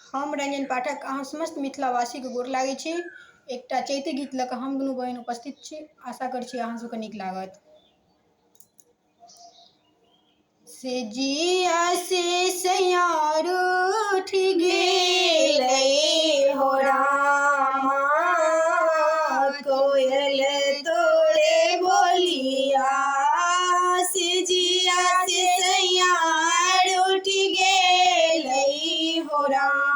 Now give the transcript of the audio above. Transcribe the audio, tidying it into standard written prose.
हम रंजन पाठक अहाँ समस्त मिथिलावासी के गोर लागै छी। एकटा चैती गीत लऽ कऽ हम दुनू बहिन उपस्थित छी। आशा करै छी अहाँ सबके नीक लागत। से जिया से सैयार उठ गेलै हो रामा, कोयल तोरे बोलिया। से जिया से सैयार उठ गेलै हो रामा,